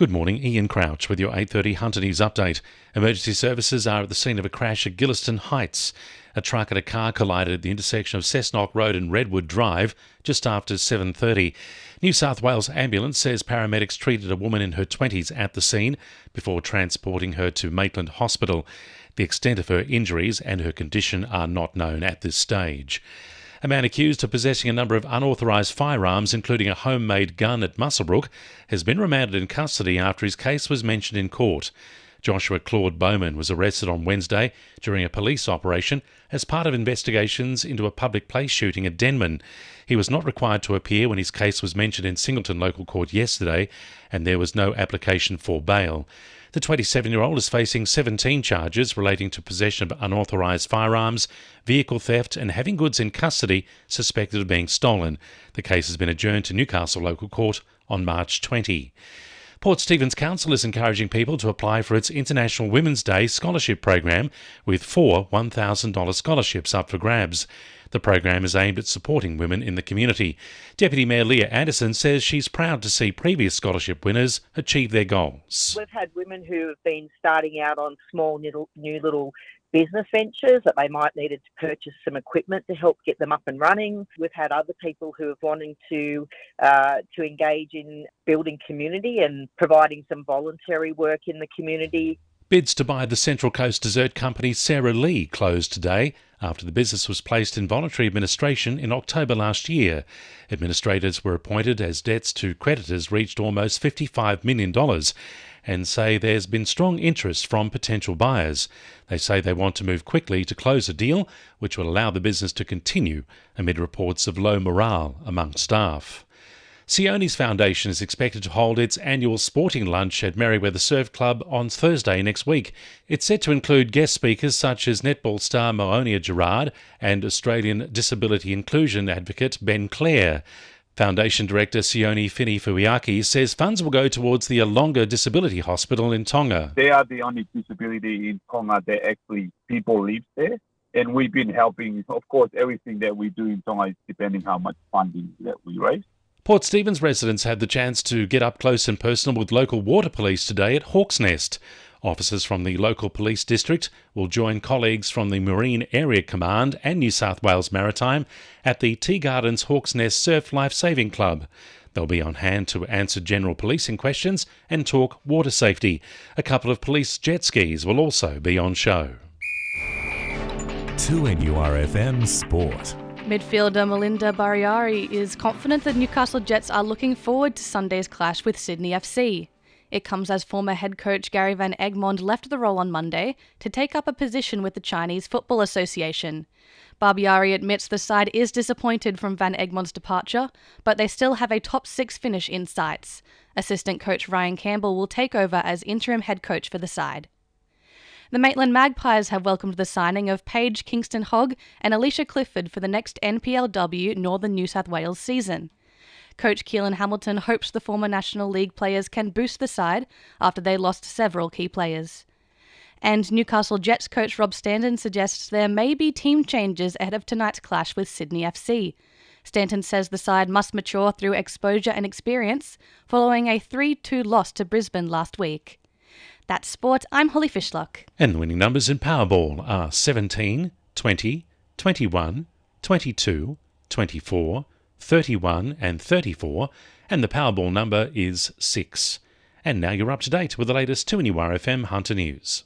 Good morning, Ian Crouch with your 8:30 Hunter News update. Emergency services are at the scene of a crash at Gilliston Heights. A truck and a car collided at the intersection of Cessnock Road and Redwood Drive just after 7:30. New South Wales Ambulance says paramedics treated a woman in her 20s at the scene before transporting her to Maitland Hospital. The extent of her injuries and her condition are not known at this stage. A man accused of possessing a number of unauthorised firearms, including a homemade gun at Muswellbrook, has been remanded in custody after his case was mentioned in court. Joshua Claude Bowman was arrested on Wednesday during a police operation as part of investigations into a public place shooting at Denman. He was not required to appear when his case was mentioned in Singleton Local Court yesterday, and there was no application for bail. The 27-year-old is facing 17 charges relating to possession of unauthorised firearms, vehicle theft and having goods in custody suspected of being stolen. The case has been adjourned to Newcastle Local Court on March 20. Port Stephens Council is encouraging people to apply for its International Women's Day scholarship program, with 4 $1,000 scholarships up for grabs. The program is aimed at supporting women in the community. Deputy Mayor Leah Anderson says she's proud to see previous scholarship winners achieve their goals. We've had women who have been starting out on small new little business ventures that they might needed to purchase some equipment to help get them up and running. We've had other people who have wanting to engage in building community and providing some voluntary work in the community. Bids to buy the Central Coast dessert company Sarah Lee closed today after the business was placed in voluntary administration in October last year. Administrators were appointed as debts to creditors reached almost $55 million and say there's been strong interest from potential buyers. They say they want to move quickly to close a deal which will allow the business to continue amid reports of low morale among staff. Sione's Foundation is expected to hold its annual sporting lunch at Merriweather Surf Club on Thursday next week. It's set to include guest speakers such as netball star Moonia Gerard and Australian disability inclusion advocate Ben Clare. Foundation Director Sione Fini-Fuiaki says funds will go towards the Alonga Disability Hospital in Tonga. They are the only disability in Tonga that actually people live there. And we've been helping, of course, everything that we do in Tonga is depending how much funding that we raise. Port Stephens residents had the chance to get up close and personal with local water police today at Hawk's Nest. Officers from the local police district will join colleagues from the Marine Area Command and New South Wales Maritime at the Tea Gardens Hawk's Nest Surf Lifesaving Club. They'll be on hand to answer general policing questions and talk water safety. A couple of police jet skis will also be on show. 2NURFM Sport. Midfielder Melinda Barriari is confident that Newcastle Jets are looking forward to Sunday's clash with Sydney FC. It comes as former head coach Gary Van Egmond left the role on Monday to take up a position with the Chinese Football Association. Barbieri admits the side is disappointed from Van Egmond's departure, but they still have a top 6 finish in sights. Assistant coach Ryan Campbell will take over as interim head coach for the side. The Maitland Magpies have welcomed the signing of Paige Kingston-Hogg and Alicia Clifford for the next NPLW Northern New South Wales season. Coach Keelan Hamilton hopes the former National League players can boost the side after they lost several key players. And Newcastle Jets coach Rob Stanton suggests there may be team changes ahead of tonight's clash with Sydney FC. Stanton says the side must mature through exposure and experience following a 3-2 loss to Brisbane last week. That's sport. I'm Holly Fishlock. And the winning numbers in Powerball are 17, 20, 21, 22, 24, 31 and 34, and the Powerball number is 6. And now you're up to date with the latest 2NURFM Hunter News.